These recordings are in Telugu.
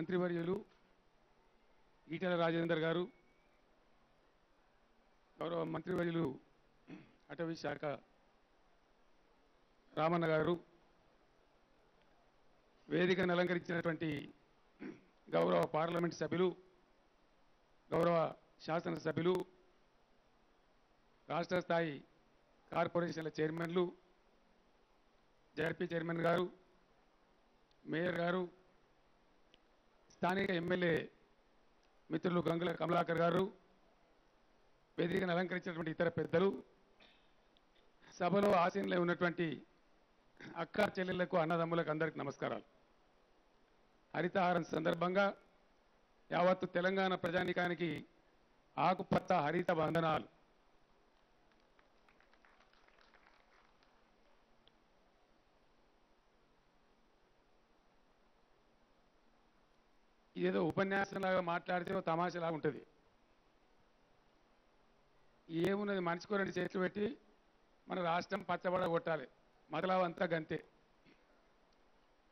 మంత్రివర్యులు ఈటెల రాజేందర్ గారు, గౌరవ మంత్రివర్యులు అటవీ శాఖ రామన్న గారు, వేదికను అలంకరించినటువంటి గౌరవ పార్లమెంట్ సభ్యులు, గౌరవ శాసనసభ్యులు, రాష్ట్ర స్థాయి కార్పొరేషన్ల చైర్మన్లు, జడ్పీ చైర్మన్ గారు, మేయర్ గారు, స్థానిక ఎమ్మెల్యే మిత్రులు గంగుల కమలాకర్ గారు, వేదికను అలంకరించినటువంటి ఇతర పెద్దలు, సభలో ఆసీనులై ఉన్నటువంటి అక్క చెల్లెళ్లకు, అన్నదమ్ములకు అందరికీ నమస్కారాలు. హరితహారం సందర్భంగా యావత్తు తెలంగాణ ప్రజానీకానికి ఆకుపచ్చ హరిత వందనాలు. ఇదేదో ఉపన్యాసంలాగా మాట్లాడితే ఓ తమాషలాగా ఉంటుంది. ఏమున్నది, మనిషికో రెండు చేతులు పెట్టి మన రాష్ట్రం పచ్చబడ కొట్టాలి, మొదలవంతా గంతే.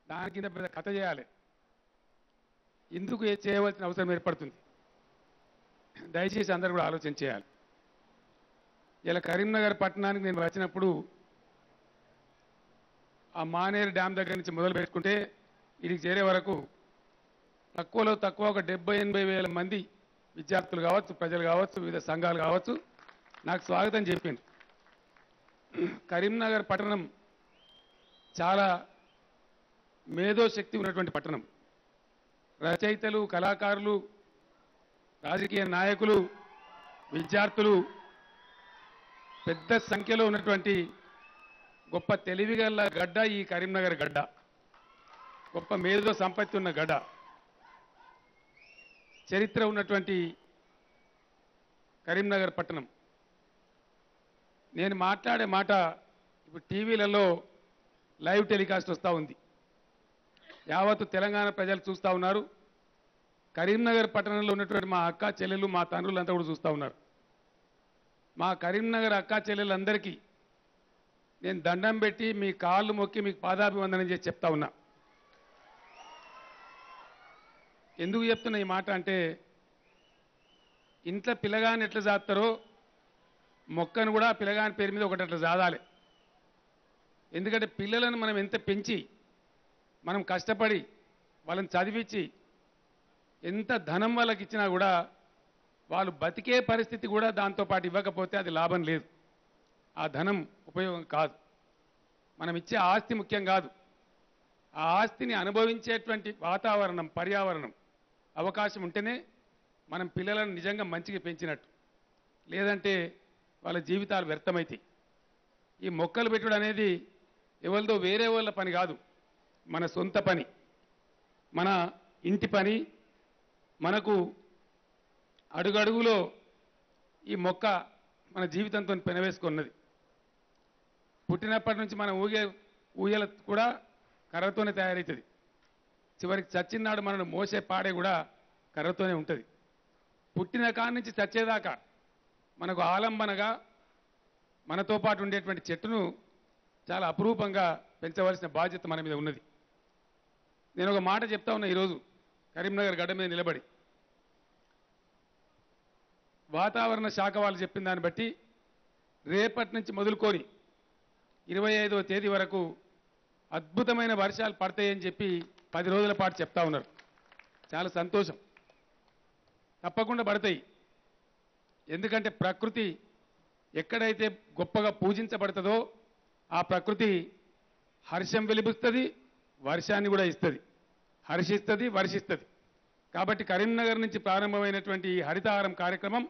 దాని కింద పెద్ద కథ చేయాలి. ఇందుకు చేయవలసిన అవసరం ఏర్పడుతుంది. దయచేసి అందరూ కూడా ఆలోచన చేయాలి. ఇలా కరీంనగర్ పట్టణానికి నేను వచ్చినప్పుడు ఆ మానేరు డ్యామ్ దగ్గర నుంచి మొదలు పెట్టుకుంటే ఇడికి చేరే వరకు తక్కువలో తక్కువ ఒక 70-80 వేల మంది విద్యార్థులు కావచ్చు, ప్రజలు కావచ్చు, వివిధ సంఘాలు కావచ్చు నాకు స్వాగతం చెప్పింది. కరీంనగర్ పట్టణం చాలా మేధోశక్తి ఉన్నటువంటి పట్టణం. రచయితలు, కళాకారులు, రాజకీయ నాయకులు, విద్యార్థులు పెద్ద సంఖ్యలో ఉన్నటువంటి గొప్ప తెలివిగల గడ్డ ఈ కరీంనగర్ గడ్డ. గొప్ప మేధో సంపత్తి ఉన్న గడ్డ, చరిత్ర ఉన్నటువంటి కరీంనగర్ పట్టణం. నేను మాట్లాడే మాట ఇప్పుడు టీవీలలో లైవ్ టెలికాస్ట్ వస్తూ ఉంది. యావత్తు తెలంగాణ ప్రజలు చూస్తూ ఉన్నారు. కరీంనగర్ పట్టణంలో ఉన్నటువంటి మా అక్క చెల్లెలు, మా తండ్రులంతా కూడా చూస్తూ ఉన్నారు. మా కరీంనగర్ అక్క చెల్లెలందరికీ నేను దండం పెట్టి మీ కాళ్ళు మొక్కి మీకు పాదాభివందనం చేసి చెప్తా ఉన్నా. ఎందుకు చెప్తున్నా ఈ మాట అంటే, ఇంట్లో పిల్లగాని ఎట్లా జాతారో మొక్కను కూడా పిల్లగాని పేరు మీద ఒకటి అట్లా జాదాలి. ఎందుకంటే పిల్లలను మనం ఎంత పెంచి, మనం కష్టపడి వాళ్ళని చదివించి ఎంత ధనం వాళ్ళకి ఇచ్చినా కూడా వాళ్ళు బతికే పరిస్థితి కూడా దాంతోపాటు ఇవ్వకపోతే అది లాభం లేదు. ఆ ధనం ఉపయోగం కాదు. మనం ఇచ్చే ఆస్తి ముఖ్యం కాదు. ఆ ఆస్తిని అనుభవించేటువంటి వాతావరణం, పర్యావరణం, అవకాశం ఉంటేనే మనం పిల్లలను నిజంగా మంచిగా పెంచినట్టు. లేదంటే వాళ్ళ జీవితాలు వ్యర్థమవుతాయి. ఈ మొక్కలు పెట్టుడు అనేది ఎవరిదో వేరే వాళ్ళ పని కాదు, మన సొంత పని, మన ఇంటి పని. మనకు అడుగడుగులో ఈ మొక్క మన జీవితంతో పెనవేసుకున్నది. పుట్టినప్పటి నుంచి మనం ఊయల కూడా కర్రతోనే తయారవుతుంది. చివరికి చచ్చినాడు మనను మోసే పాడే కూడా కర్రతోనే ఉంటుంది. పుట్టిన కాడి నుంచి చచ్చేదాకా మనకు ఆలంబనగా మనతో పాటు ఉండేటువంటి చెట్టును చాలా అపురూపంగా పెంచవలసిన బాధ్యత మన మీద ఉన్నది. నేను ఒక మాట చెప్తా ఉన్నా ఈరోజు కరీంనగర్ గడ్డ మీద నిలబడి. వాతావరణ శాఖ వాళ్ళు చెప్పిన దాన్ని బట్టి రేపటి నుంచి మొదలుకొని 25వ తేదీ వరకు అద్భుతమైన వర్షాలు పడతాయని చెప్పి 10 రోజుల పాటు చెప్తా ఉన్నారు. చాలా సంతోషం. తప్పకుండా పడతాయి. ఎందుకంటే ప్రకృతి ఎక్కడైతే గొప్పగా పూజించబడుతుందో ఆ ప్రకృతి హర్షం వెలిబుస్తుంది, వర్షాన్ని కూడా ఇస్తుంది, హర్షిస్తుంది, వర్షిస్తుంది. కాబట్టి కరీంనగర్ నుంచి ప్రారంభమైనటువంటి ఈ హరితహారం కార్యక్రమం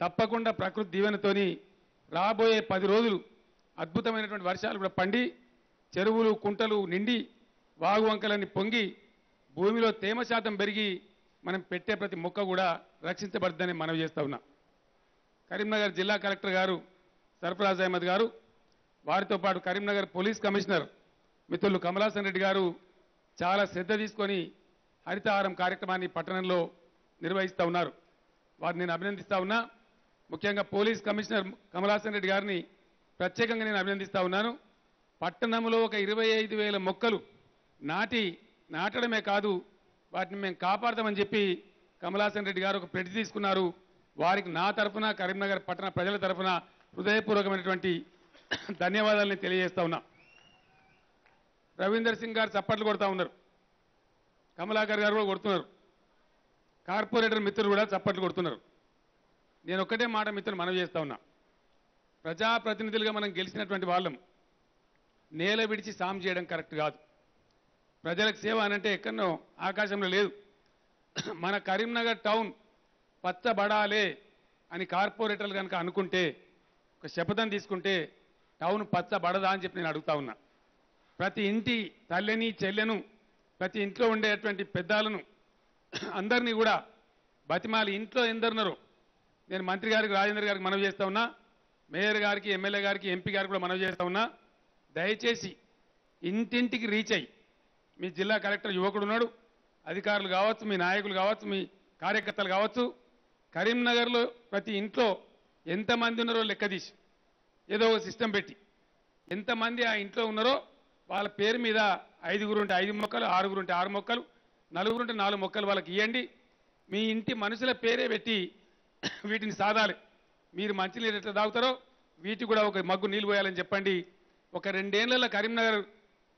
తప్పకుండా ప్రకృతి దీవెనతోని రాబోయే 10 రోజులు అద్భుతమైనటువంటి వర్షాలు కూడా పండి చెరువులు, కుంటలు నిండి, వాగు వంకలన్నీ పొంగి, భూమిలో తేమ శాతం పెరిగి మనం పెట్టే ప్రతి మొక్క కూడా రక్షించబడుతుందని మనవి చేస్తా ఉన్నా. కరీంనగర్ జిల్లా కలెక్టర్ గారు సర్ఫరాజ్ అహ్మద్ గారు, వారితో పాటు కరీంనగర్ పోలీస్ కమిషనర్ మిత్రులు కమలాసన్ రెడ్డి గారు చాలా శ్రద్ధ తీసుకొని హరితహారం కార్యక్రమాన్ని పట్టణంలో నిర్వహిస్తూ ఉన్నారు. వారిని నేను అభినందిస్తా ఉన్నా. ముఖ్యంగా పోలీస్ కమిషనర్ కమలాసన్ రెడ్డి గారిని ప్రత్యేకంగా నేను అభినందిస్తా ఉన్నాను. పట్టణంలో ఒక 25,000 మొక్కలు నాటడమే కాదు, వాటిని మేము కాపాడతామని చెప్పి కమలాసన్ రెడ్డి గారు ఒక ప్రతి తీసుకున్నారు. వారికి నా తరఫున కరీంనగర్ పట్టణ ప్రజల తరఫున హృదయపూర్వకమైనటువంటి ధన్యవాదాలను తెలియజేస్తా ఉన్నా. రవీందర్ సింగ్ గారు చప్పట్లు కొడతా ఉన్నారు, కమలాకర్ గారు కూడా కొడుతున్నారు, కార్పొరేటర్ మిత్రులు కూడా చప్పట్లు కొడుతున్నారు. నేను ఒక్కటే మాట మిత్రులు మనవి చేస్తా ఉన్నా, ప్రజాప్రతినిధులుగా మనం గెలిచినటువంటి వాళ్ళం నేల విడిచి సాం చేయడం కరెక్ట్ కాదు. ప్రజలకు సేవ అనంటే ఎక్కడనో ఆకాశంలో లేదు. మన కరీంనగర్ టౌన్ పచ్చబడాలే అని కార్పొరేటర్లు కనుక అనుకుంటే, ఒక శపథం తీసుకుంటే టౌన్ పచ్చబడదా అని చెప్పి నేను అడుగుతా ఉన్నా. ప్రతి ఇంటి తల్లిని చెల్లెను, ప్రతి ఇంట్లో ఉండేటువంటి పెద్దాలను అందరినీ కూడా బతిమాలి ఇంట్లో ఎందరున్నారో నేను మంత్రి గారికి రాజేంద్ర గారికి మనవి చేస్తా ఉన్నా, మేయర్ గారికి ఎమ్మెల్యే గారికి ఎంపీ గారికి కూడా మనవి చేస్తా ఉన్నా, దయచేసి ఇంటింటికి రీచ్ అయ్యి మీ జిల్లా కలెక్టర్ యువకుడు ఉన్నాడు, అధికారులు కావచ్చు, మీ నాయకులు కావచ్చు, మీ కార్యకర్తలు కావచ్చు, కరీంనగర్లో ప్రతి ఇంట్లో ఎంతమంది ఉన్నారో లెక్క తీసి ఏదో ఒక సిస్టమ్ పెట్టి ఎంతమంది ఆ ఇంట్లో ఉన్నారో వాళ్ళ పేరు మీద 5 ఉంటే 5 మొక్కలు, 6 ఉంటే 6 మొక్కలు, 4 ఉంటే 4 మొక్కలు వాళ్ళకి ఇవ్వండి. మీ ఇంటి మనుషుల పేరే పెట్టి వీటిని సాధాలి. మీరు మంచినీళ్ళు ఎట్లా తాగుతారో వీటికి కూడా ఒక మగ్గు నీళ్ళు పోయాలని చెప్పండి. ఒక 2 ఏళ్లలో కరీంనగర్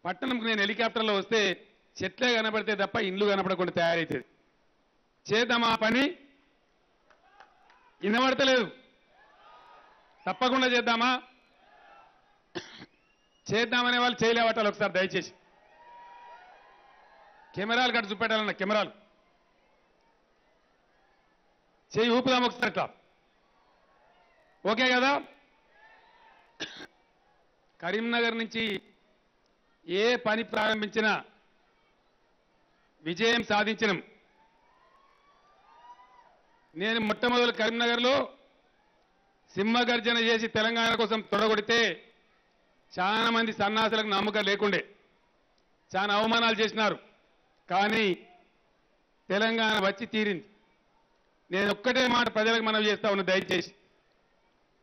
పట్టణంకు నేను హెలికాప్టర్లో వస్తే చెట్లే కనబడితే తప్ప ఇండ్లు కనపడకుండా తయారైతుంది. చేద్దామా పని? వినబడతలేదు. తప్పకుండా చేద్దామా? చేద్దామనే వాళ్ళు చేయలేవటాలి. ఒకసారి దయచేసి కెమెరాలు కట్టు చూపెట్టాలన్న, కెమెరాలు చేయి ఊపుదాం ఒకసారి ఇట్లా. ఓకే కదా? కరీంనగర్ నుంచి ఏ పని ప్రారంభించినా విజయం సాధించినాం. నేను మొట్టమొదటి కరీంనగర్లో సింహగర్జన చేసి తెలంగాణ కోసం తొడగొడితే చాలా మంది సన్నాసులకు నమ్మకం లేకుండే, చాలా అవమానాలు చేసినారు. కానీ తెలంగాణ వచ్చి తీరింది. నేను ఒక్కటే మాట ప్రజలకు మనవి చేస్తా ఉన్నా, దయచేసి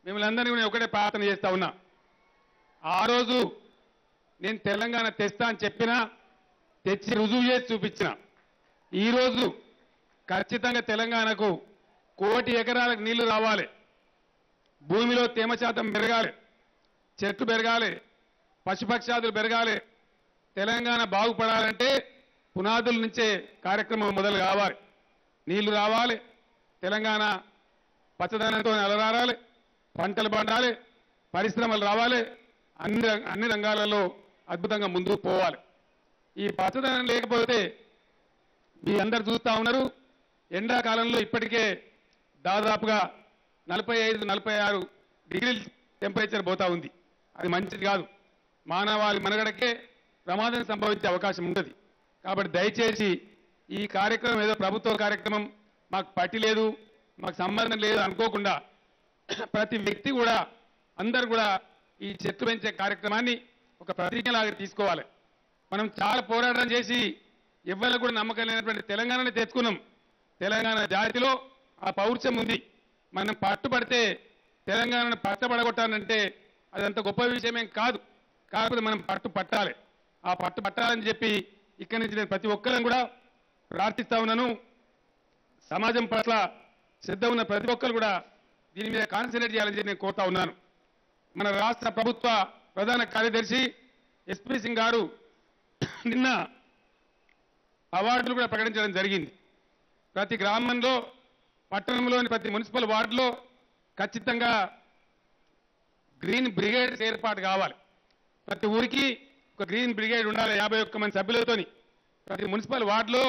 మిమ్మల్ని అందరినీ నేను ఒకటే ప్రార్థన చేస్తా ఉన్నా. ఆ రోజు నేను తెలంగాణ తెస్తా అని చెప్పినా, తెచ్చి రుజువు చేసి చూపించిన. ఈరోజు ఖచ్చితంగా తెలంగాణకు 1 కోటి ఎకరాలకు నీళ్లు రావాలి, భూమిలో తేమ శాతం పెరగాలి, చెట్లు పెరగాలి, పశుపక్షాదులు పెరగాలి. తెలంగాణ బాగుపడాలంటే పునాదుల నుంచే కార్యక్రమం మొదలు కావాలి. నీళ్లు రావాలి, తెలంగాణ పచ్చదనంతో అలరారాలి, పంటలు పండాలి, పరిశ్రమలు రావాలి, అన్ని రంగాలలో అద్భుతంగా ముందుకు పోవాలి. ఈ పచ్చదనం లేకపోతే మీ అందరు చూస్తా ఉన్నారు, ఎండాకాలంలో ఇప్పటికే దాదాపుగా 45-46 డిగ్రీల టెంపరేచర్ పోతా ఉంది. అది మంచిది కాదు. మానవాళి మనగడకే ప్రమాదం సంభవించే అవకాశం ఉంటుంది. కాబట్టి దయచేసి ఈ కార్యక్రమం ఏదో ప్రభుత్వ కార్యక్రమం, మాకు పట్టి లేదు, మాకు సంబంధం లేదు అనుకోకుండా ప్రతి వ్యక్తి కూడా, అందరు కూడా ఈ చెట్లు పెంచే కార్యక్రమాన్ని ఒక ప్రతిజ్ఞలాగా తీసుకోవాలి. మనం చాలా పోరాటం చేసి ఎవ్వరికి కూడా నమ్మకం లేనటువంటి తెలంగాణని తెచ్చుకున్నాం. తెలంగాణ జాతిలో ఆ పౌరుషం ఉంది. మనం పట్టుబడితే తెలంగాణను పట్టబడగొట్టాలంటే అదంత గొప్ప విషయమేం కాదు. కాకపోతే మనం పట్టు పట్టాలి. ఆ పట్టు పట్టాలని చెప్పి ఇక్కడి నుంచి నేను ప్రతి ఒక్కరిని కూడా ప్రార్థిస్తా ఉన్నాను. సమాజం పట్ల శ్రద్ధ ఉన్న ప్రతి ఒక్కరు కూడా దీని మీద కాన్సన్ట్రేట్ చేయాలని చెప్పి నేను కోరుతా ఉన్నాను. మన రాష్ట్ర ప్రభుత్వ ప్రధాన కార్యదర్శి ఎస్పీ సింగ్ గారు నిన్న అవార్డులు కూడా ప్రకటించడం జరిగింది. ప్రతి గ్రామంలో, పట్టణంలోని ప్రతి మున్సిపల్ వార్డులో ఖచ్చితంగా గ్రీన్ బ్రిగేడ్ ఏర్పాటు కావాలి. ప్రతి ఊరికి ఒక గ్రీన్ బ్రిగేడ్ ఉండాలి. 51 మంది సభ్యులతోని ప్రతి మున్సిపల్ వార్డులో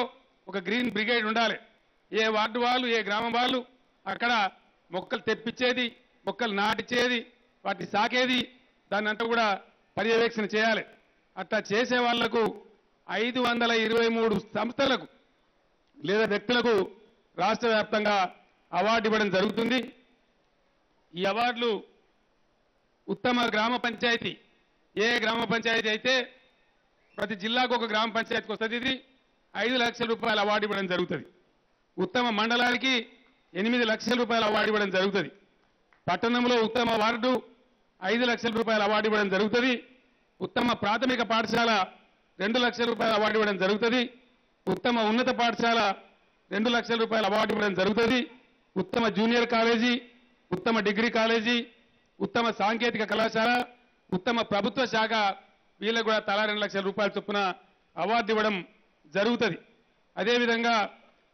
ఒక గ్రీన్ బ్రిగేడ్ ఉండాలి. ఏ వార్డు వాళ్ళు, ఏ గ్రామం వాళ్ళు అక్కడ మొక్కలు తెప్పించేది, మొక్కలు నాటించేది, వాటిని సాకేది, దాన్ని అంతా కూడా పర్యవేక్షణ చేయాలి. అట్లా చేసే వాళ్లకు 523 సంస్థలకు లేదా వ్యక్తులకు రాష్ట్ర వ్యాప్తంగా అవార్డు ఇవ్వడం జరుగుతుంది. ఈ అవార్డులు ఉత్తమ గ్రామ పంచాయతీ, ఏ గ్రామ పంచాయతీ అయితే ప్రతి జిల్లాకు ఒక గ్రామ పంచాయతీకి వస్తుంది, ఇది 5 లక్షల రూపాయల అవార్డు ఇవ్వడం జరుగుతుంది. ఉత్తమ మండలానికి 8 లక్షల రూపాయల అవార్డు ఇవ్వడం జరుగుతుంది. పట్టణంలో ఉత్తమ వార్డు 5 లక్షల రూపాయల అవార్డు ఇవ్వడం జరుగుతుంది. ఉత్తమ ప్రాథమిక పాఠశాల 2 లక్షల రూపాయల అవార్డు ఇవ్వడం జరుగుతుంది. ఉత్తమ ఉన్నత పాఠశాల 2 లక్షల రూపాయల అవార్డు ఇవ్వడం జరుగుతుంది. ఉత్తమ జూనియర్ కాలేజీ, ఉత్తమ డిగ్రీ కాలేజీ, ఉత్తమ సాంకేతిక కళాశాల, ఉత్తమ ప్రభుత్వ శాఖ వీళ్ళకు కూడా తలా 2 లక్షల రూపాయల చొప్పున అవార్డు ఇవ్వడం జరుగుతుంది. అదేవిధంగా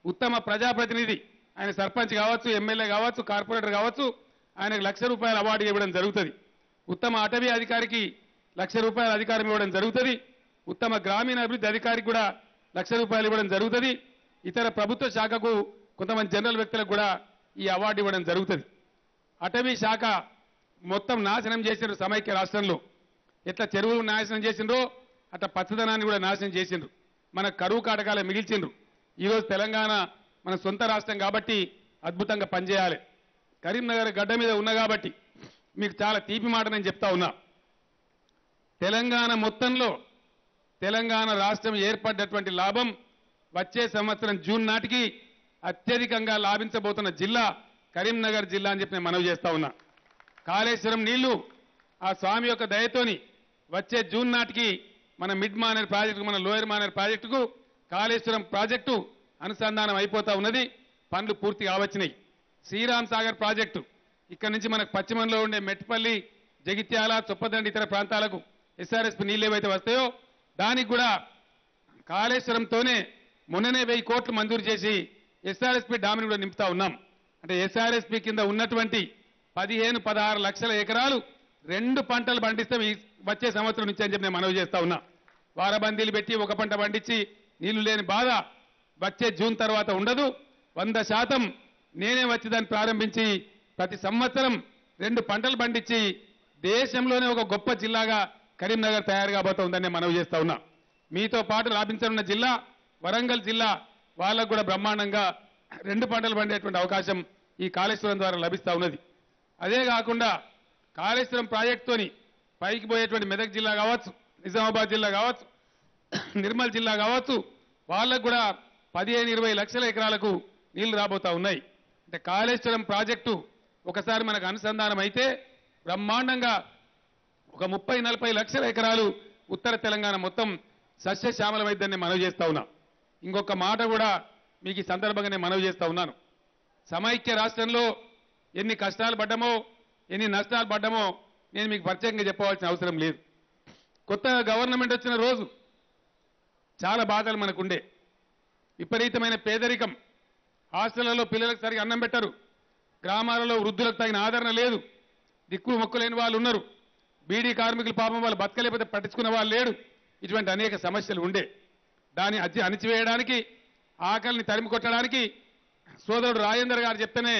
ఉత్తమ ప్రజాప్రతినిధి, ఆయన సర్పంచ్ కావచ్చు, ఎమ్మెల్యే కావచ్చు, కార్పొరేటర్ కావచ్చు, ఆయనకు 1 లక్ష రూపాయల అవార్డు ఇవ్వడం జరుగుతుంది. ఉత్తమ అటవీ అధికారికి 1 లక్ష రూపాయల అధికారం ఇవ్వడం జరుగుతుంది. ఉత్తమ గ్రామీణ అభివృద్ధి అధికారికి కూడా 1 లక్ష రూపాయలు ఇవ్వడం జరుగుతుంది. ఇతర ప్రభుత్వ శాఖకు కొంతమంది జనరల్ వ్యక్తులకు కూడా ఈ అవార్డు ఇవ్వడం జరుగుతుంది. అటవీ శాఖ మొత్తం నాశనం చేసిండ్రు సమైక్య రాష్ట్రంలో. ఎట్లా చెరువులు నాశనం చేసిండ్రో అట్లా పచ్చదనాన్ని కూడా నాశనం చేసిండ్రు. మన కరువు కాటకాలే మిగిల్చిండ్రు. ఈరోజు తెలంగాణ మన సొంత రాష్ట్రం కాబట్టి అద్భుతంగా పనిచేయాలి. కరీంనగర్ గడ్డ మీద ఉన్నా కాబట్టి మీకు చాలా తీపి మాట నేను చెప్తా ఉన్నా. తెలంగాణ మొత్తంలో తెలంగాణ రాష్ట్రం ఏర్పడ్డటువంటి లాభం వచ్చే సంవత్సరం జూన్ నాటికి అత్యధికంగా లాభించబోతున్న జిల్లా కరీంనగర్ జిల్లా అని చెప్పి నేను మనవి చేస్తా ఉన్నా. కాళేశ్వరం నీళ్లు ఆ స్వామి యొక్క దయతోని వచ్చే జూన్ నాటికి మన మిడ్ మానేర్ ప్రాజెక్టుకు, మన లోయర్ మానేర్ ప్రాజెక్టుకు కాళేశ్వరం ప్రాజెక్టు అనుసంధానం అయిపోతా ఉన్నది. పనులు పూర్తి కావచ్చినాయి. శ్రీరామ్ సాగర్ ప్రాజెక్టు ఇక్కడ నుంచి మనకు పశ్చిమంలో ఉండే మెట్పల్లి, జగిత్యాల, చొప్పదండి ఇతర ప్రాంతాలకు ఎస్ఆర్ఎస్పీ నీళ్ళు ఏవైతే వస్తాయో దానికి కూడా కాళేశ్వరంతోనే మొన్ననే 1000 కోట్లు మంజూరు చేసి ఎస్ఆర్ఎస్పీ డామ్ని కూడా నింపుతా ఉన్నాం. అంటే ఎస్ఆర్ఎస్పీ కింద ఉన్నటువంటి 15-16 లక్షల ఎకరాలు 2 పంటలు పండిస్తాం ఈ వచ్చే సంవత్సరం నుంచి అని చెప్పి నేను మనవి చేస్తా ఉన్నా. వారబందీలు పెట్టి ఒక పంట పండించి నీళ్లు లేని బాధ వచ్చే జూన్ తర్వాత ఉండదు. 100% నేనే వచ్చి దాన్ని ప్రారంభించి ప్రతి సంవత్సరం 2 పంటలు పండించి దేశంలోనే ఒక గొప్ప జిల్లాగా కరీంనగర్ తయారు కాబోతుందని నేను మనవి చేస్తా ఉన్నా. మీతో పాటు లాభించనున్న జిల్లా వరంగల్ జిల్లా, వాళ్ళకు కూడా బ్రహ్మాండంగా 2 పంటలు పండేటువంటి అవకాశం ఈ కాళేశ్వరం ద్వారా లభిస్తా ఉన్నది. అదే కాకుండా కాళేశ్వరం ప్రాజెక్టుతోని పైకి పోయేటువంటి మెదక్ జిల్లా కావచ్చు, నిజామాబాద్ జిల్లా కావచ్చు, నిర్మల్ జిల్లా కావచ్చు, వాళ్ళకు కూడా 15-20 లక్షల ఎకరాలకు నీళ్లు రాబోతా ఉన్నాయి. అంటే కాళేశ్వరం ప్రాజెక్టు ఒకసారి మనకు అనుసంధానం అయితే బ్రహ్మాండంగా ఒక 30-40 లక్షల ఎకరాలు ఉత్తర తెలంగాణ మొత్తం సస్యశ్యామలమైందని మనవి చేస్తా ఉన్నా. ఇంకొక మాట కూడా మీకు ఈ సందర్భంగా నేను మనవి చేస్తా ఉన్నాను. సమైక్య రాష్ట్రంలో ఎన్ని కష్టాలు పడ్డామో, ఎన్ని నష్టాలు పడ్డామో నేను మీకు ప్రత్యేకంగా చెప్పవలసిన అవసరం లేదు. కొత్తగా గవర్నమెంట్ వచ్చిన రోజు చాలా బాధలు మనకుండే. విపరీతమైన పేదరికం, హాస్టళ్లలో పిల్లలకు సరిగా అన్నం పెట్టరు, గ్రామాలలో వృద్ధులకు తగిన ఆదరణ లేదు, దిక్కులు మొక్కులేని వాళ్ళు ఉన్నారు, బీడీ కార్మికులు పాపం వాళ్ళు బతకలేకపోతే పట్టించుకున్న వాళ్ళు లేడు. ఇటువంటి అనేక సమస్యలు ఉండే. దాన్ని అణిచివేయడానికి, ఆకలిని తరిమి కొట్టడానికి సోదరుడు రాజేందర్ గారు చెప్తేనే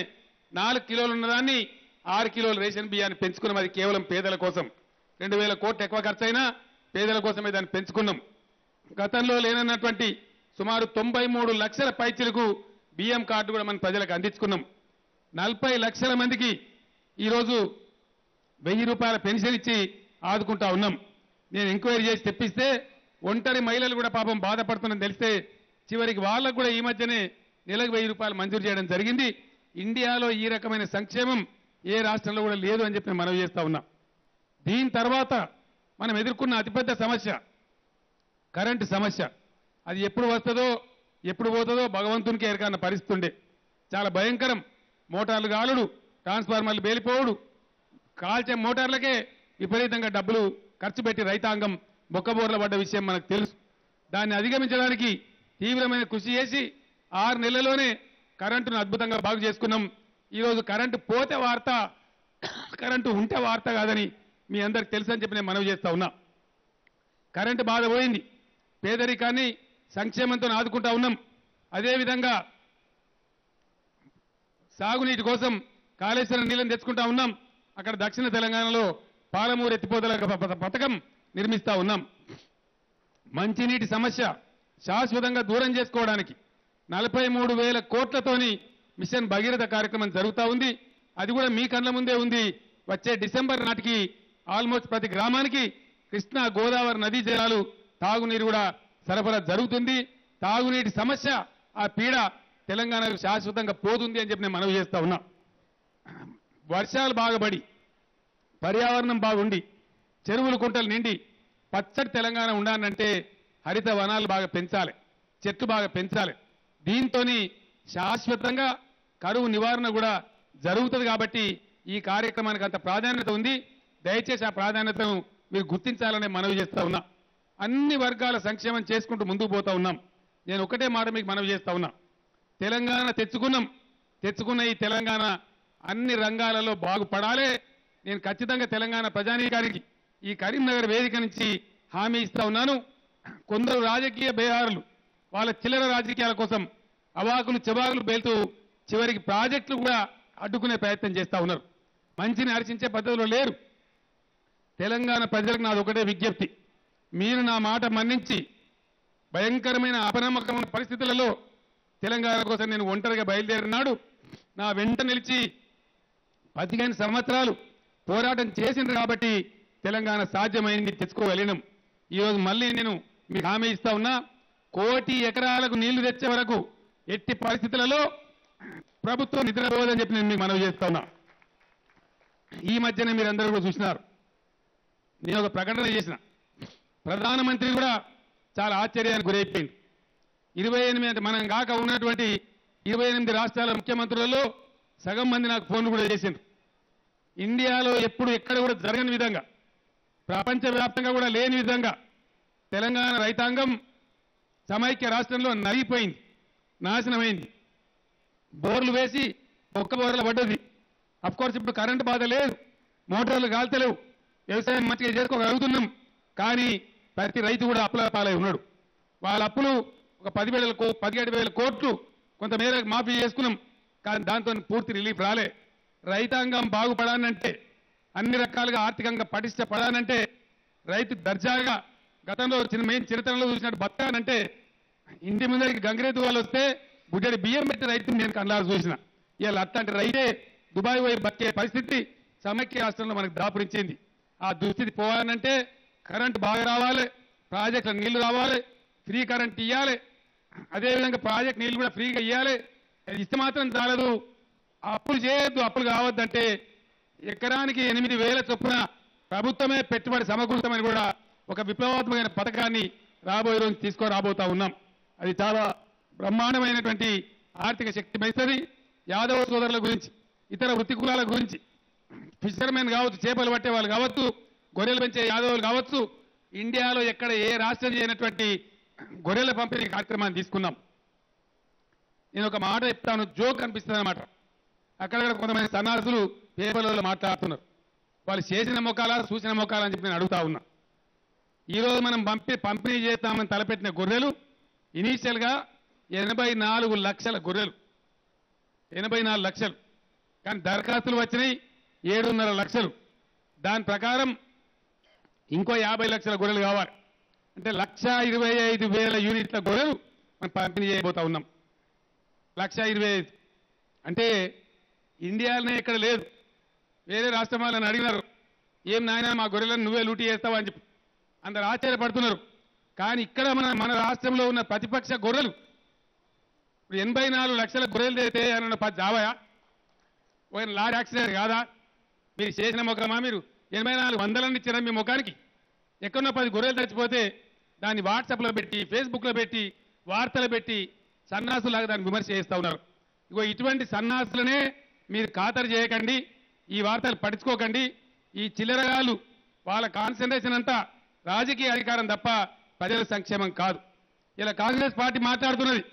4 కిలోలు ఉన్నదాన్ని 6 కిలోల రేషన్ బియ్యాన్ని పెంచుకున్నాం. అది కేవలం పేదల కోసం. 2000 కోట్లు ఎక్కువ ఖర్చైనా పేదల కోసమే దాన్ని పెంచుకున్నాం. గతంలో లేనన్నటువంటి సుమారు 93 లక్షల పైచిలకు బియ్యం కార్డు కూడా మనం ప్రజలకు అందించుకున్నాం. 40 లక్షల మందికి ఈరోజు 1000 రూపాయల పెన్షన్ ఇచ్చి ఆదుకుంటా ఉన్నాం. నేను ఎంక్వైరీ చేసి తెప్పిస్తే ఒంటరి మహిళలు కూడా పాపం బాధపడుతుందని తెలిస్తే చివరికి వాళ్ళకు కూడా ఈ మధ్యనే నెలకు 1000 రూపాయలు మంజూరు చేయడం జరిగింది. ఇండియాలో ఈ రకమైన సంక్షేమం ఏ రాష్ట్రంలో కూడా లేదు అని చెప్పి మనవి చేస్తా ఉన్నా. దీని తర్వాత మనం ఎదుర్కొన్న అతిపెద్ద సమస్య కరెంటు సమస్య. అది ఎప్పుడు వస్తుందో ఎప్పుడు పోతుందో భగవంతునికి ఎరకన్న పరిస్థితి ఉండే. చాలా భయంకరం. మోటార్లు గాలుడు, ట్రాన్స్ఫార్మర్లు పేలిపోవుడు, కాల్చే మోటార్లకే విపరీతంగా డబ్బులు ఖర్చు పెట్టి రైతాంగం బొక్కబోర్ల పడ్డ విషయం మనకు తెలుసు. దాన్ని అధిగమించడానికి తీవ్రమైన కృషి చేసి 6 నెలల్లోనే కరెంటును అద్భుతంగా బాగు చేసుకున్నాం. ఈరోజు కరెంటు పోతే వార్త, కరెంటు ఉంటే వార్త కాదని మీ అందరికి తెలుసని చెప్పి నేను మనవి చేస్తా ఉన్నా. కరెంటు బాధ పోయింది. పేదరికాన్ని సంక్షేమంతో ఆదుకుంటా ఉన్నాం. అదేవిధంగా సాగునీటి కోసం కాళేశ్వరం నీళ్ళని తెచ్చుకుంటా ఉన్నాం. అక్కడ దక్షిణ తెలంగాణలో పాలమూరు ఎత్తిపోతల పథకం నిర్మిస్తా ఉన్నాం. మంచినీటి సమస్య శాశ్వతంగా దూరం చేసుకోవడానికి 43,000 కోట్లతోని మిషన్ భగీరథ కార్యక్రమం జరుగుతూ ఉంది. అది కూడా మీ కళ్ళ ముందే ఉంది. వచ్చే డిసెంబర్ నాటికి ఆల్మోస్ట్ ప్రతి గ్రామానికి కృష్ణా గోదావరి నదీ జలాలు, తాగునీరు కూడా సరఫరా జరుగుతుంది. తాగునీటి సమస్య, ఆ పీడ తెలంగాణకు శాశ్వతంగా పోతుంది అని చెప్పి నేను మనవి చేస్తా ఉన్నా. వర్షాలు బాగా పడి, పర్యావరణం బాగుండి, చెరువులు కుంటలు నిండి పచ్చటి తెలంగాణ ఉండాలంటే హరిత వనాలు బాగా పెంచాలి. చెట్లు బాగా పెంచాలి. దీంతోని శాశ్వతంగా కరువు నివారణ కూడా జరుగుతుంది. కాబట్టి ఈ కార్యక్రమానికి అంత ప్రాధాన్యత ఉంది. దయచేసి ఆ ప్రాధాన్యతను మీరు గుర్తించాలని మనవి చేస్తా ఉన్నా. అన్ని వర్గాల సంక్షేమం చేసుకుంటూ ముందుకు పోతా ఉన్నాం. నేను ఒకటే మాట మీకు మనవి చేస్తా ఉన్నా. తెలంగాణ తెచ్చుకున్న ఈ తెలంగాణ అన్ని రంగాలలో బాగుపడాలి. నేను ఖచ్చితంగా తెలంగాణ ప్రజానీకానికి ఈ కరీంనగర్ వేదిక నుంచి హామీ ఇస్తా ఉన్నాను. కొందరు రాజకీయ బేహారులు వాళ్ళ చిల్లర రాజకీయాల కోసం అవాకులు చెవాకులు పేలుతూ చివరికి ప్రాజెక్టులు కూడా అడ్డుకునే ప్రయత్నం చేస్తా ఉన్నారు. మంచిని హర్షించే పద్ధతిలో లేరు. తెలంగాణ ప్రజలకు నాది ఒకటే విజ్ఞప్తి. మీరు నా మాట మన్నించి భయంకరమైన అపనమ్మకమైన పరిస్థితులలో తెలంగాణ కోసం నేను ఒంటరిగా బయలుదేరినాడు నా వెంట నిలిచి 15 సంవత్సరాలు పోరాటం చేసిండ్రు కాబట్టి తెలంగాణ సాధ్యమైంది, తెచ్చుకోగలిగినాం. ఈరోజు మళ్ళీ నేను మీకు హామీ ఇస్తా ఉన్నా. 1 కోటి ఎకరాలకు నీళ్లు తెచ్చే వరకు ఎట్టి పరిస్థితులలో ప్రభుత్వం నిద్రపోదని చెప్పి నేను మీకు మనవి చేస్తా ఉన్నా. ఈ మధ్యనే మీరందరూ కూడా చూసినారు, నేను ఒక ప్రకటన చేసిన. ప్రధానమంత్రి కూడా చాలా ఆశ్చర్యానికి గురైపోయింది. 28 అంటే మనం కాక ఉన్నటువంటి 28 రాష్ట్రాల ముఖ్యమంత్రులలో సగం మంది నాకు ఫోన్లు కూడా చేసిండ్రు. ఇండియాలో ఎప్పుడు ఎక్కడ కూడా జరగని విధంగా, ప్రపంచవ్యాప్తంగా కూడా లేని విధంగా తెలంగాణ రైతాంగం సమైక్య రాష్ట్రంలో నలిగిపోయింది, నాశనమైంది. బోర్లు వేసి ఒక్క బోర్ల పడ్డది. అఫ్కోర్స్ ఇప్పుడు కరెంటు బాధ లేదు, మోటార్లు కాల్తలేవు, వ్యవసాయం మంచిగా చేసుకోగలుగుతున్నాం. కానీ ప్రతి రైతు కూడా అప్పుల పాలై ఉన్నాడు. వాళ్ళ అప్పులు ఒక 17,000 కోట్లు కొంతమేర మాఫీ చేసుకున్నాం. కానీ దాంతో పూర్తి రిలీఫ్ రాలే. రైతాంగం బాగుపడాలంటే, అన్ని రకాలుగా ఆర్థికంగా పటిష్టపడాలంటే, రైతు దర్జాగా గతంలో మేము చిరతనంలో చూసినట్టు బతకాలంటే ఇంటి ముందరికి గంగిరెద్దు వాళ్ళు వస్తే బుడ్డడి బియ్యం పెట్టి రైతుని నేను కళ్ళారు చూసిన. ఇవాళ అట్లాంటి రైతే దుబాయ్ పోయి బతికే పరిస్థితి సమైక్య రాష్ట్రంలో మనకు దాపురించింది. ఆ దుస్థితి పోవాలంటే కరెంటు బాగా రావాలి, ప్రాజెక్టుల నీళ్లు రావాలి, ఫ్రీ కరెంట్ ఇవ్వాలి, అదేవిధంగా ప్రాజెక్ట్ నీళ్లు కూడా ఫ్రీగా ఇవ్వాలి. అది ఇస్తే మాత్రం చాలదు, అప్పులు చేయొద్దు. అప్పులు కావద్దంటే ఎకరానికి 8,000 చొప్పున ప్రభుత్వమే పెట్టుబడి సమకూర్చమని కూడా ఒక విప్లవాత్మకమైన పథకాన్ని రాబోయే రోజు తీసుకురాబోతా ఉన్నాం. అది చాలా బ్రహ్మాండమైనటువంటి ఆర్థిక శక్తి పెంచుతుంది. యాదవ సోదరుల గురించి, ఇతర వృత్తి కులాల గురించి, ఫిషర్మెన్ కావచ్చు, చేపలు పట్టే వాళ్ళు కావచ్చు, గొర్రెలు పెంచే యాదవులు కావచ్చు, ఇండియాలో ఎక్కడ ఏ రాష్ట్రం చేయనటువంటి గొర్రెల పంపిణీ కార్యక్రమాన్ని తీసుకున్నాం. నేను ఒక మాట చెప్తాను, జోక్ అనిపిస్తుంది అన్నమాట. అక్కడక్కడ కొంతమంది సన్నాసులు పేపర్లలో మాట్లాడుతున్నారు. వాళ్ళు చేసిన మొక్కాలా చూసిన మొక్కాలా అని చెప్పి నేను అడుగుతా ఉన్నా. ఈరోజు మనం పంపిణీ చేస్తామని తలపెట్టిన గొర్రెలు ఇనీషియల్గా 84 లక్షల గొర్రెలు, 84 లక్షలు. కానీ దరఖాస్తులు వచ్చినాయి 7.5 లక్షలు. దాని ప్రకారం ఇంకో 50 లక్షల గొర్రెలు కావాలి. అంటే 1,25,000 యూనిట్ల గొర్రెలు మనం పంపిణీ చేయబోతా ఉన్నాం. 1,25,000 అంటే ఇండియాలోనే ఎక్కడ లేదు. వేరే రాష్ట్రం వాళ్ళని అడిగినారు, ఏం నాయనా మా గొర్రెలను నువ్వే లూటీ చేస్తావా అని చెప్పి అందరు ఆశ్చర్యపడుతున్నారు. కానీ ఇక్కడ మన రాష్ట్రంలో ఉన్న ప్రతిపక్ష గొర్రెలు ఇప్పుడు 84 లక్షల గొర్రెలు తెస్తే అన్న 10 జావయా? ఒక లారీ యాక్సిడెంట్ కాదా? మీరు చేసిన ముఖమా? మీరు 84 వందలని ఇచ్చిన మీ ముఖానికి ఎక్కడో 10 గొర్రెలు చచ్చిపోతే దాన్ని వాట్సాప్లో పెట్టి, ఫేస్బుక్లో పెట్టి, వార్తలు పెట్టి సన్నాసులాగా దాన్ని విమర్శ చేస్తూ ఉన్నారు. ఇగో ఇటువంటి సన్నాసులనే మీరు ఖాతరు చేయకండి, ఈ వార్తలు పట్టించుకోకండి. ఈ చిల్లరగాళ్ళు వాళ్ళ కాన్సన్ట్రేషన్ అంతా రాజకీయ అధికారం తప్ప ప్రజల సంక్షేమం కాదు. ఇలా కాంగ్రెస్ పార్టీ మాట్లాడుతున్నది,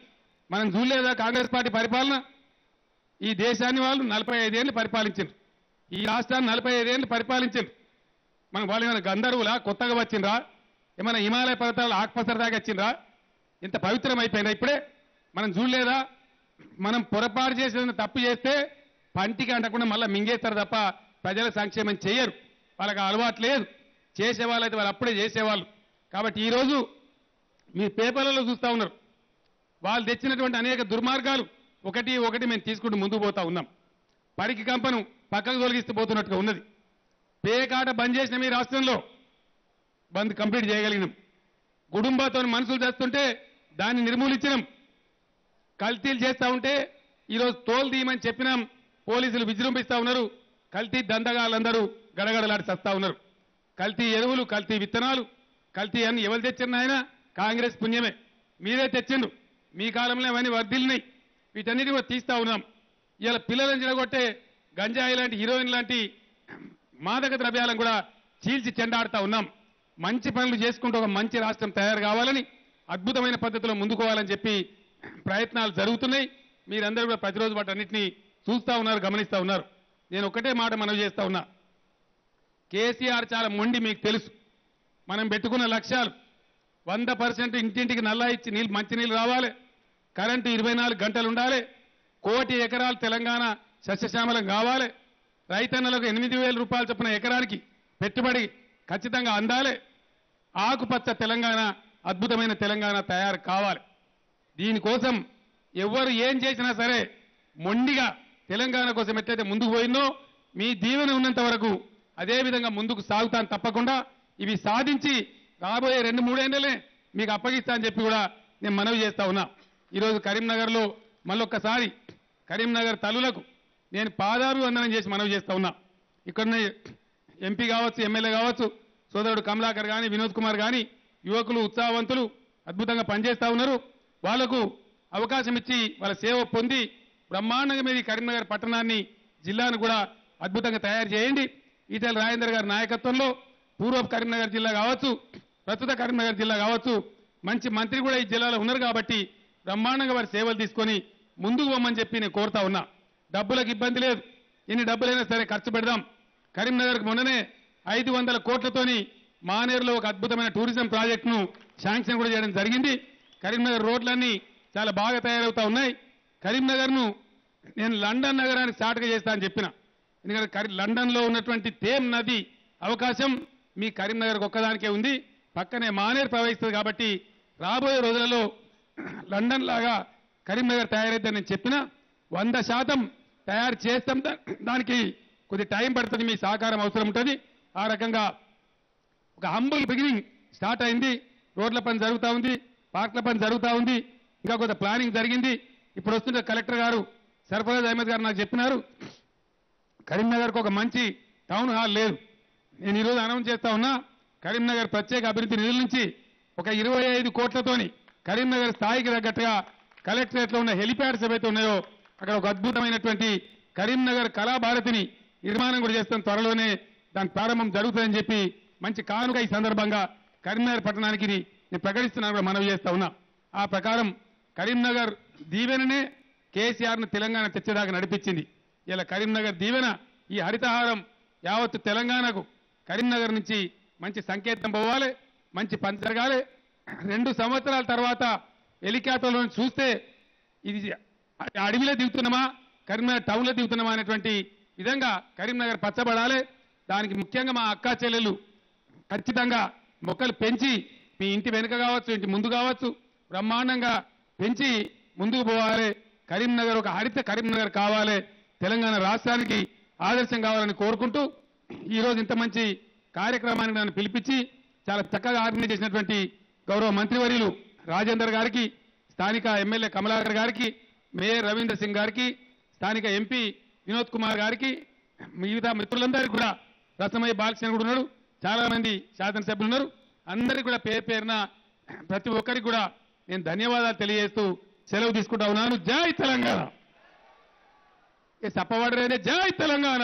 మనం చూడలేదా కాంగ్రెస్ పార్టీ పరిపాలన? ఈ దేశాన్ని వాళ్ళు 45 ఏళ్ళు పరిపాలించారు, ఈ రాష్ట్రాన్ని 45 ఏళ్ళు పరిపాలించారు. మనం వాళ్ళు ఏమైనా గంధర్వులా కొత్తగా వచ్చిండ్రా? ఏమైనా హిమాలయ పర్వతాలు ఆకుపసర దాకా వచ్చిండ్రా? ఇంత పవిత్రం అయిపోయిందా ఇప్పుడే? మనం చూడలేదా? మనం పొరపాటు చేసిన తప్పు చేస్తే పంటికి అంటకుండా మళ్ళీ మింగేస్తారు తప్ప ప్రజల సంక్షేమం చేయరు. వాళ్ళకి అలవాటు లేదు. చేసేవాళ్ళైతే వాళ్ళు అప్పుడే చేసేవాళ్ళు. కాబట్టి ఈరోజు మీ పేపర్లలో చూస్తూ ఉన్నారు, వాళ్ళు తెచ్చినటువంటి అనేక దుర్మార్గాలు ఒకటి మేము తీసుకుంటూ ముందుకు పోతా ఉన్నాం. పరికి కంపను పక్కకు తొలగిస్తూ పోతున్నట్టుగా ఉన్నది. పేకాట బంద్ చేసిన మీ రాష్ట్రంలో బంద్ కంప్లీట్ చేయగలిగినాం. కుటుంబంతో మనుషులు చేస్తుంటే దాన్ని నిర్మూలించినాం. కల్తీలు చేస్తూ ఉంటే ఈరోజు తోలు తీయమని చెప్పినాం, పోలీసులు విజృంభిస్తూ ఉన్నారు. కల్తీ దందగాళ్ళందరూ గడగడలాడి చస్తా ఉన్నారు. కల్తీ ఎరువులు, కల్తీ విత్తనాలు, కల్తీ అన్ని ఎవరు తెచ్చిన ఆయన? కాంగ్రెస్ పుణ్యమే. మీరే తెచ్చిండ్రు మీ కాలంలో అవన్నీ వర్ధిల్లినాయి వీటన్నిటి కూడా తీస్తా ఉన్నాం ఇలా పిల్లలను చెడగొట్టే గంజాయి లాంటి హీరోయిన్ లాంటి మాదక ద్రవ్యాలను కూడా చీల్చి చెండాడుతా ఉన్నాం మంచి పనులు చేసుకుంటూ ఒక మంచి రాష్ట్రం తయారు కావాలని అద్భుతమైన పద్ధతిలో ముందుకోవాలని చెప్పి ప్రయత్నాలు జరుగుతున్నాయి మీరందరూ కూడా ప్రతిరోజు వాటన్నిటిని చూస్తా ఉన్నారు గమనిస్తా ఉన్నారు నేను ఒకటే మాట మనవి చేస్తా ఉన్నా కేసీఆర్ చాలా మొండి మీకు తెలుసు మనం పెట్టుకున్న లక్ష్యాలు 100% ఇంటింటికి నల్లా ఇచ్చి నీళ్ళు మంచినీళ్ళు రావాలి కరెంటు 24 గంటలు ఉండాలి 1 కోటి ఎకరాలు తెలంగాణ సస్యశ్యామలం కావాలి రైతన్నలకు 8,000 రూపాయలు చొప్పున ఎకరానికి పెట్టుబడి ఖచ్చితంగా అందాలి ఆకుపచ్చ తెలంగాణ అద్భుతమైన తెలంగాణ తయారు కావాలి దీనికోసం ఎవరు ఏం చేసినా సరే మొండిగా తెలంగాణ కోసం ఎట్లయితే ముందుకు పోయిందో మీ దీవెన ఉన్నంత వరకు అదే విధంగా ముందుకు సాగుతాను తప్పకుండా ఇవి సాధించి రాబోయే 2-3 ఏళ్లనే మీకు అప్పగిస్తా అని చెప్పి కూడా నేను మనవి చేస్తా ఉన్నా ఈరోజు కరీంనగర్లో మళ్ళొక్కసారి కరీంనగర్ తల్లులకు నేను పాదాభివందనం చేసి మనవి చేస్తా ఉన్నా ఇక్కడ ఎంపీ కావచ్చు ఎమ్మెల్యే కావచ్చు సోదరుడు కమలాకర్ కానీ వినోద్ కుమార్ కానీ యువకులు ఉత్సాహవంతులు అద్భుతంగా పనిచేస్తా ఉన్నారు వాళ్లకు అవకాశం ఇచ్చి వాళ్ళ సేవ పొంది బ్రహ్మాండంగా మీద కరీంనగర్ పట్టణాన్ని జిల్లాను కూడా అద్భుతంగా తయారు చేయండి ఈటెల రాజేందర్ గారి నాయకత్వంలో పూర్వ కరీంనగర్ జిల్లా కావచ్చు ప్రస్తుత కరీంనగర్ జిల్లా కావచ్చు మంచి మంత్రి కూడా ఈ జిల్లాలో ఉన్నారు కాబట్టి బ్రహ్మాండంగా వారి సేవలు తీసుకొని ముందుకు పోమని చెప్పి నేను కోరుతా ఉన్నా డబ్బులకు ఇబ్బంది లేదు ఎన్ని డబ్బులైనా సరే ఖర్చు పెడదాం కరీంనగర్కు మొన్ననే 500 కోట్లతోని మానేరులో ఒక అద్భుతమైన టూరిజం ప్రాజెక్టును శాంక్షన్ కూడా చేయడం జరిగింది కరీంనగర్ రోడ్లన్నీ చాలా బాగా తయారవుతా ఉన్నాయి కరీంనగర్ను నేను లండన్ నగరానికి సాటుగా చేస్తా అని చెప్పిన ఎందుకంటే లండన్లో ఉన్నటువంటి తేమ్ నది అవకాశం మీ కరీంనగర్కి ఒక్కదానికే ఉంది పక్కనే మానేరు ప్రవహిస్తుంది కాబట్టి రాబోయే రోజులలో లండన్ లాగా కరీంనగర్ తయారైతే నేను చెప్పిన 100% తయారు చేస్తాం దానికి కొద్ది టైం పడుతుంది మీ సహకారం అవసరం ఉంటుంది ఆ రకంగా ఒక హంబుల్ బిగినింగ్ స్టార్ట్ అయింది రోడ్ల పని జరుగుతూ ఉంది పార్క్ల పని జరుగుతూ ఉంది ఇంకా కొంత ప్లానింగ్ జరిగింది ఇప్పుడు వస్తున్న కలెక్టర్ గారు సర్ఫరాజ్ అహ్మద్ గారు నాకు చెప్పినారు కరీంనగర్కు ఒక మంచి టౌన్ హాల్ లేదు నేను ఈరోజు అనౌన్స్ చేస్తా ఉన్నా కరీంనగర్ ప్రత్యేక అభివృద్ధి నిధుల నుంచి ఒక 25 కోట్లతోని కరీంనగర్ స్థాయికి తగ్గట్టుగా కలెక్టరేట్లో ఉన్న హెలిప్యాడ్స్ ఏవైతే ఉన్నాయో అక్కడ ఒక అద్భుతమైనటువంటి కరీంనగర్ కళాభారతిని నిర్మాణం కూడా చేస్తాం త్వరలోనే దాని ప్రారంభం జరుగుతుందని చెప్పి మంచి కానుక ఈ సందర్భంగా కరీంనగర్ పట్టణానికి నేను ప్రకటిస్తున్నాను కూడా మనవి చేస్తా ఉన్నా ఆ ప్రకారం కరీంనగర్ దీవెననే కేసీఆర్ను తెలంగాణ తెచ్చేదాకా నడిపించింది ఇలా కరీంనగర్ దీవెన ఈ హరితహారం యావత్తు తెలంగాణకు కరీంనగర్ నుంచి మంచి సంకేతం పోవాలి మంచి పని జరగాలి 2 సంవత్సరాల తర్వాత హెలికాప్టర్లో చూస్తే ఇది అడవిలో దిగుతున్నామా కరీంనగర్ టౌన్లో దిగుతున్నామా అనేటువంటి విధంగా కరీంనగర్ పచ్చబడాలి దానికి ముఖ్యంగా మా అక్కా చెల్లెలు ఖచ్చితంగా మొక్కలు పెంచి మీ ఇంటి వెనుక కావచ్చు ఇంటి ముందు కావచ్చు బ్రహ్మాండంగా పెంచి ముందుకు పోవాలి కరీంనగర్ ఒక హరిత కరీంనగర్ కావాలి తెలంగాణ రాష్ట్రానికి ఆదర్శం కావాలని కోరుకుంటూ ఈరోజు ఇంత మంచి కార్యక్రమాన్ని నన్ను పిలిపించి చాలా చక్కగా ఆర్గనైజ్ చేసినటువంటి గౌరవ మంత్రివర్యులు రాజేందర్ గారికి స్థానిక ఎమ్మెల్యే కమలాకర్ గారికి మేయర్ రవీంద్ర సింగ్ గారికి స్థానిక ఎంపీ వినోద్ కుమార్ గారికి మిగతా మిత్రులందరికీ కూడా రసమయ్య బాలకృష్ణ కూడా ఉన్నారు చాలా మంది శాసనసభ్యులు ఉన్నారు అందరికీ కూడా పేరు పేరున ప్రతి ఒక్కరికి కూడా నేను ధన్యవాదాలు తెలియజేస్తూ సెలవు తీసుకుంటా ఉన్నాను జై తెలంగాణ ఏ సప్పవాడరేనే జై తెలంగాణ